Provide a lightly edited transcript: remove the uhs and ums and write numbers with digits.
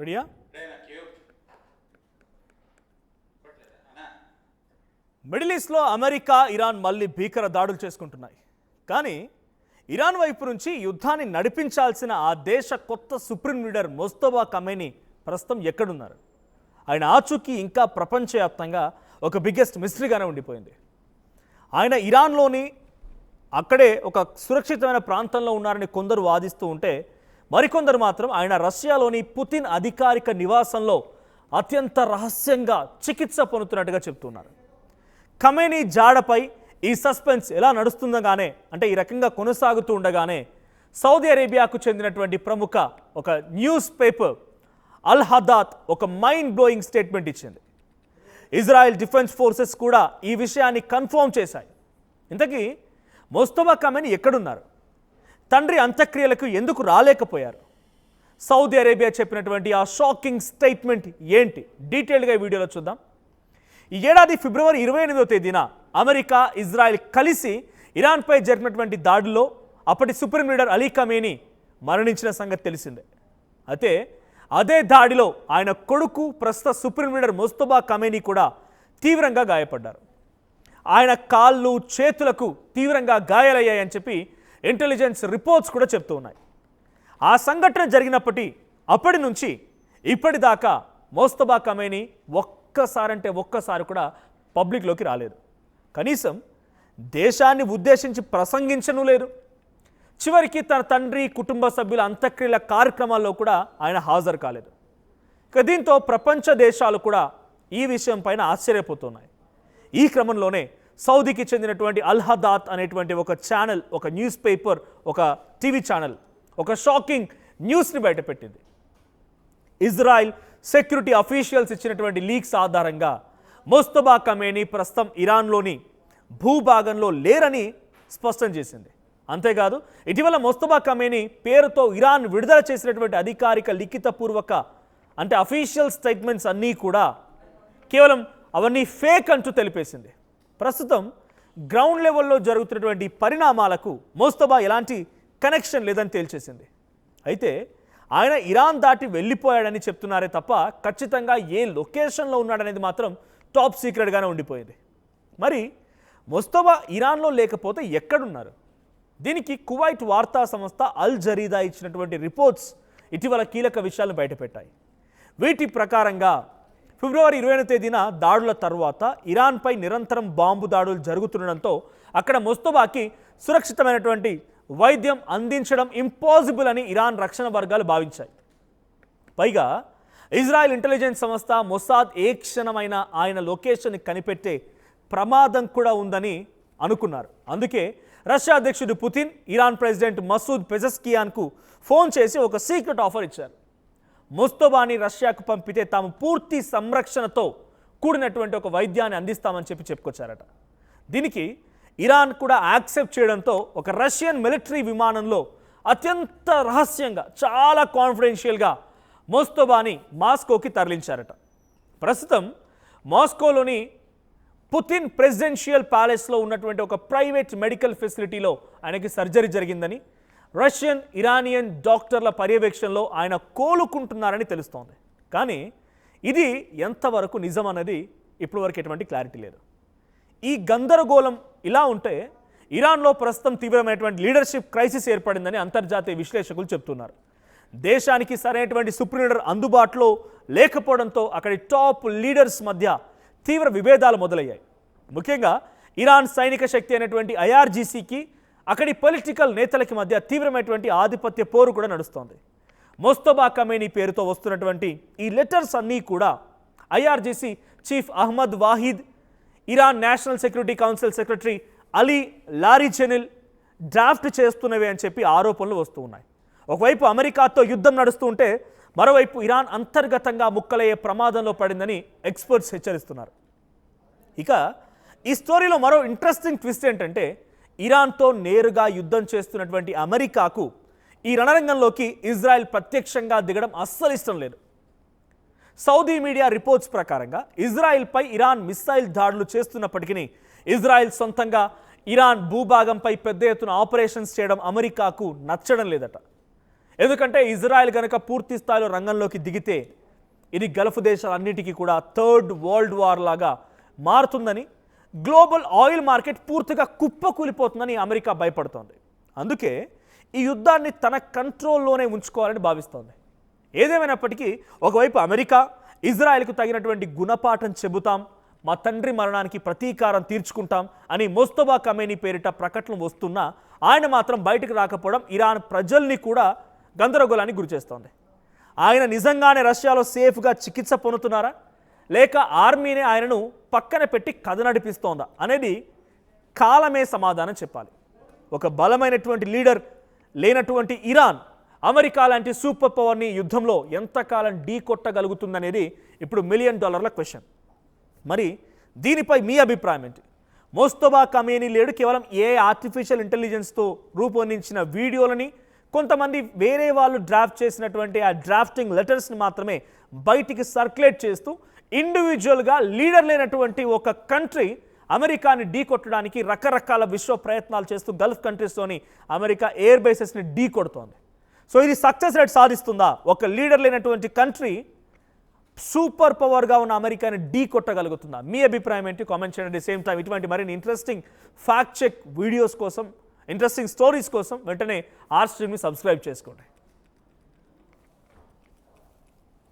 రెడీయా? మిడిల్ ఈస్ట్లో America, Iran మళ్ళీ భీకర దాడులు చేసుకుంటున్నాయి. కానీ ఇరాన్ వైపు నుంచి యుద్ధాన్ని నడిపించాల్సిన ఆ దేశ కొత్త సుప్రీం లీడర్ ముస్తఫా ఖమేనీ ప్రస్తుతం ఎక్కడున్నారు? ఆయన ఆచూకీ ఇంకా ప్రపంచవ్యాప్తంగా ఒక బిగ్గెస్ట్ మిస్టరీగానే ఉండిపోయింది. ఆయన ఇరాన్లోని అక్కడే ఒక సురక్షితమైన ప్రాంతంలో ఉన్నారని కొందరు వాదిస్తూ ఉంటే, మరికొందరు మాత్రం ఆయన రష్యాలోని పుతిన్ అధికారిక నివాసంలో అత్యంత రహస్యంగా చికిత్స పొందుతున్నట్టుగా చెప్తున్నారు. ఖమేనీ జాడపై ఈ సస్పెన్స్ ఎలా నడుస్తుండగానే, అంటే ఈ రకంగా కొనసాగుతూ ఉండగానే సౌదీ అరేబియాకు చెందినటువంటి ప్రముఖ ఒక న్యూస్ పేపర్ అల్ హదాత్ ఒక మైండ్ బ్లోయింగ్ స్టేట్మెంట్ ఇచ్చింది. ఇజ్రాయెల్ డిఫెన్స్ ఫోర్సెస్ కూడా ఈ విషయాన్ని కన్ఫర్మ్ చేశాయి. ఇంతకీ ముస్తఫా ఖమేనీ ఎక్కడున్నారు? తండ్రి అంత్యక్రియలకు ఎందుకు రాలేకపోయారు? సౌదీ అరేబియా చెప్పినటువంటి ఆ షాకింగ్ స్టేట్మెంట్ ఏంటి? డీటెయిల్గా ఈ వీడియోలో చూద్దాం. ఈ ఏడాది ఫిబ్రవరి 28వ తేదీన అమెరికా, ఇజ్రాయెల్ కలిసి ఇరాన్పై జరిపినటువంటి దాడిలో అప్పటి సుప్రీం లీడర్ అలీ ఖమేనీ మరణించిన సంగతి తెలిసిందే. అయితే అదే దాడిలో ఆయన కొడుకు, ప్రస్తుత సుప్రీం లీడర్ ముస్తఫా ఖమేనీ కూడా తీవ్రంగా గాయపడ్డారు. ఆయన కాళ్ళు, చేతులకు తీవ్రంగా గాయాలయ్యాయని చెప్పి ఇంటెలిజెన్స్ రిపోర్ట్స్ కూడా చెప్తూ ఉన్నాయి. ఆ సంఘటన అప్పటి నుంచి ఇప్పటిదాకా ముస్తఫా ఖమేనీ ఒక్కసారి కూడా పబ్లిక్లోకి రాలేదు. కనీసం దేశాన్ని ఉద్దేశించి ప్రసంగించను లేదు. చివరికి తన తండ్రి, కుటుంబ సభ్యుల అంత్యక్రియల కార్యక్రమాల్లో కూడా ఆయన హాజరు కాలేదు. ఇక దీంతో ప్రపంచ దేశాలు కూడా ఈ విషయం పైన ఆశ్చర్యపోతున్నాయి. ఈ క్రమంలోనే సౌదీకి చెందినటువంటి అల్ హదాత్ అనేటువంటి ఒక ఛానల్, ఒక న్యూస్ పేపర్, ఒక టీవీ ఛానల్ ఒక షాకింగ్ న్యూస్ని బయటపెట్టింది. ఇజ్రాయెల్ సెక్యూరిటీ అఫీషియల్స్ ఇచ్చినటువంటి లీక్స్ ఆధారంగా ముస్తఫా ఖమేనీ ప్రస్తుతం ఇరాన్లోని భూభాగంలో లేరని స్పష్టం చేసింది. అంతేకాదు, ఇటీవల ముస్తఫా ఖమేనీ పేరుతో ఇరాన్ విడుదల చేసినటువంటి అధికారిక లిఖితపూర్వక అంటే అఫీషియల్ స్టేట్మెంట్స్ అన్నీ కూడా కేవలం అవన్నీ ఫేక్ అంటూ తెలిపేసింది. ప్రస్తుతం గ్రౌండ్ లెవెల్లో జరుగుతున్నటువంటి పరిణామాలకు ముస్తఫా ఎలాంటి కనెక్షన్ లేదని తేల్చేసింది. అయితే ఆయన ఇరాన్ దాటి వెళ్ళిపోయాడని చెప్తున్నారే తప్ప ఖచ్చితంగా ఏ లొకేషన్లో ఉన్నాడనేది మాత్రం టాప్ సీక్రెట్గానే ఉండిపోయింది. మరి ముస్తఫా ఇరాన్లో లేకపోతే ఎక్కడున్నారు? దీనికి కువైట్ వార్తా సంస్థ అల్ జరీదా ఇచ్చినటువంటి రిపోర్ట్స్ ఇటీవల కీలక విషయాలను బయటపెట్టాయి. వీటి ప్రకారంగా ఫిబ్రవరి 20వ తేదీన దాడుల తర్వాత ఇరాన్పై నిరంతరం బాంబు దాడులు జరుగుతుండడంతో అక్కడ ముస్తఫాకి సురక్షితమైనటువంటి వైద్యం అందించడం ఇంపాసిబుల్ అని ఇరాన్ రక్షణ వర్గాలు భావించాయి. పైగా ఇజ్రాయెల్ ఇంటెలిజెన్స్ సంస్థ మొసాద్ ఏ క్షణమైన ఆయన లొకేషన్ని కనిపెట్టే ప్రమాదం కూడా ఉందని అనుకున్నారు. అందుకే రష్యా అధ్యక్షుడు పుతిన్ ఇరాన్ ప్రెసిడెంట్ మసూద్ పెజెస్కియాన్కు ఫోన్ చేసి ఒక సీక్రెట్ ఆఫర్ ఇచ్చారు. ముస్తఫాని రష్యాకు పంపితే తాము పూర్తి సంరక్షణతో కూడినటువంటి ఒక వైద్యాన్ని అందిస్తామని చెప్పుకొచ్చారట. దీనికి ఇరాన్ కూడా యాక్సెప్ట్ చేయడంతో ఒక రష్యన్ మిలిటరీ విమానంలో అత్యంత రహస్యంగా, చాలా కాన్ఫిడెన్షియల్గా ముస్తఫాని మాస్కోకి తరలించారట. ప్రస్తుతం మాస్కోలోని పుతిన్ ప్రెసిడెన్షియల్ ప్యాలెస్లో ఉన్నటువంటి ఒక ప్రైవేట్ మెడికల్ ఫెసిలిటీలో ఆయనకి సర్జరీ జరిగిందని, రష్యన్, ఇరానియన్ డాక్టర్ల పర్యవేక్షణలో ఆయన కోలుకుంటున్నారని తెలుస్తోంది. కానీ ఇది ఎంతవరకు నిజం అన్నది ఇప్పటివరకు ఎటువంటి క్లారిటీ లేదు. ఈ గందరగోళం ఇలా ఉంటే ఇరాన్లో ప్రస్తుతం తీవ్రమైనటువంటి లీడర్షిప్ క్రైసిస్ ఏర్పడిందని అంతర్జాతీయ విశ్లేషకులు చెప్తున్నారు. దేశానికి సరైనటువంటి సుప్రీం లీడర్ అందుబాటులో లేకపోవడంతో అక్కడి టాప్ లీడర్స్ మధ్య తీవ్ర విభేదాలు మొదలయ్యాయి. ముఖ్యంగా ఇరాన్ సైనిక శక్తి అయినటువంటి ఐఆర్జీసీకి అక్కడి పొలిటికల్ నేతలకి మధ్య తీవ్రమైనటువంటి ఆధిపత్య పోరు కూడా నడుస్తోంది. ముస్తఫా ఖమేనీ పేరుతో వస్తున్నటువంటి ఈ లెటర్స్ అన్నీ కూడా IRGC chief Ahmad Vahid, Iran national security council secretary Ali Larijani draft చేస్తున్నవే అని చెప్పి ఆరోపణలు వస్తూ ఉన్నాయి. ఒకవైపు అమెరికాతో యుద్ధం నడుస్తూ ఉంటే మరోవైపు ఇరాన్ అంతర్గతంగా ముక్కలయ్యే ప్రమాదంలో పడిందని ఎక్స్పర్ట్స్ హెచ్చరిస్తున్నారు. ఇక ఈ స్టోరీలో మరో ఇంట్రెస్టింగ్ ట్విస్ట్ ఏంటంటే, ఇరాన్తో నేరుగా యుద్ధం చేస్తున్నటువంటి అమెరికాకు ఈ రణరంగంలోకి ఇజ్రాయెల్ ప్రత్యక్షంగా దిగడం అస్సలు ఇష్టం లేదు. సౌదీ మీడియా రిపోర్ట్స్ ప్రకారంగా ఇజ్రాయెల్పై ఇరాన్ మిస్సైల్ దాడులు చేస్తున్నప్పటికీ ఇజ్రాయెల్ సొంతంగా ఇరాన్ భూభాగంపై పెద్ద ఎత్తున ఆపరేషన్స్ చేయడం అమెరికాకు నచ్చడం లేదట. ఎందుకంటే ఇజ్రాయెల్ కనుక పూర్తి స్థాయిలో రంగంలోకి దిగితే ఇది గల్ఫ్ దేశాలన్నిటికీ కూడా థర్డ్ వరల్డ్ వార్ లాగా మారుతుందని, గ్లోబల్ ఆయిల్ మార్కెట్ పూర్తిగా కుప్పకూలిపోతుందని అమెరికా భయపడుతోంది. అందుకే ఈ యుద్ధాన్ని తన కంట్రోల్లోనే ఉంచుకోవాలని భావిస్తోంది. ఏదేమైనప్పటికీ ఒకవైపు అమెరికా ఇజ్రాయెల్కు తగినటువంటి గుణపాఠం చెబుతాం, మా తండ్రి మరణానికి ప్రతీకారం తీర్చుకుంటాం అని ముస్తఫా ఖమేనీ పేరిట ప్రకటనలు వస్తున్నా ఆయన మాత్రం బయటకు రాకపోవడం ఇరాన్ ప్రజల్ని కూడా గందరగోళానికి గురిచేస్తోంది. ఆయన నిజంగానే రష్యాలో సేఫ్గా చికిత్స పొందుతున్నారా, లేక ఆర్మీనే ఆయనను పక్కన పెట్టి కథ నడిపిస్తోందా అనేది కాలమే సమాధానం చెప్పాలి. ఒక బలమైనటువంటి లీడర్ లేనటువంటి ఇరాన్ అమెరికా లాంటి సూపర్ పవర్ని యుద్ధంలో ఎంతకాలం ఢీ కొట్టగలుగుతుందనేది ఇప్పుడు $1 మిలియన్ క్వశ్చన్. మరి దీనిపై మీ అభిప్రాయం ఏంటి? ముస్తఫా ఖమేనీ లేడు, కేవలం ఆర్టిఫిషియల్ ఇంటెలిజెన్స్తో రూపొందించిన వీడియోలని కొంతమంది వేరే వాళ్ళు డ్రాఫ్ట్ చేసినటువంటి ఆ డ్రాఫ్టింగ్ లెటర్స్ని మాత్రమే బయటికి సర్క్యులేట్ చేస్తూ ఇండివిజువల్గా లీడర్ లేనటువంటి ఒక కంట్రీ అమెరికాని ఢీ కొట్టడానికి రకరకాల విశ్వ ప్రయత్నాలు చేస్తూ గల్ఫ్ కంట్రీస్లోని అమెరికా ఎయిర్ బేసెస్ని ఢీ కొడుతోంది. సో ఇది సక్సెస్ రేట్ సాధిస్తుందా? ఒక లీడర్ లేనటువంటి కంట్రీ సూపర్ పవర్గా ఉన్న అమెరికాని ఢీ కొట్టగలుగుతుందా? మీ అభిప్రాయం ఏంటి? కామెంట్ చేయండి. సేమ్ టైం ఇటువంటి మరిన్ని ఇంట్రెస్టింగ్ ఫ్యాక్ట్ చెక్ వీడియోస్ కోసం, ఇంట్రెస్టింగ్ స్టోరీస్ కోసం వెంటనే ఆర్ స్ట్రీమ్ని సబ్స్క్రైబ్ చేసుకోండి.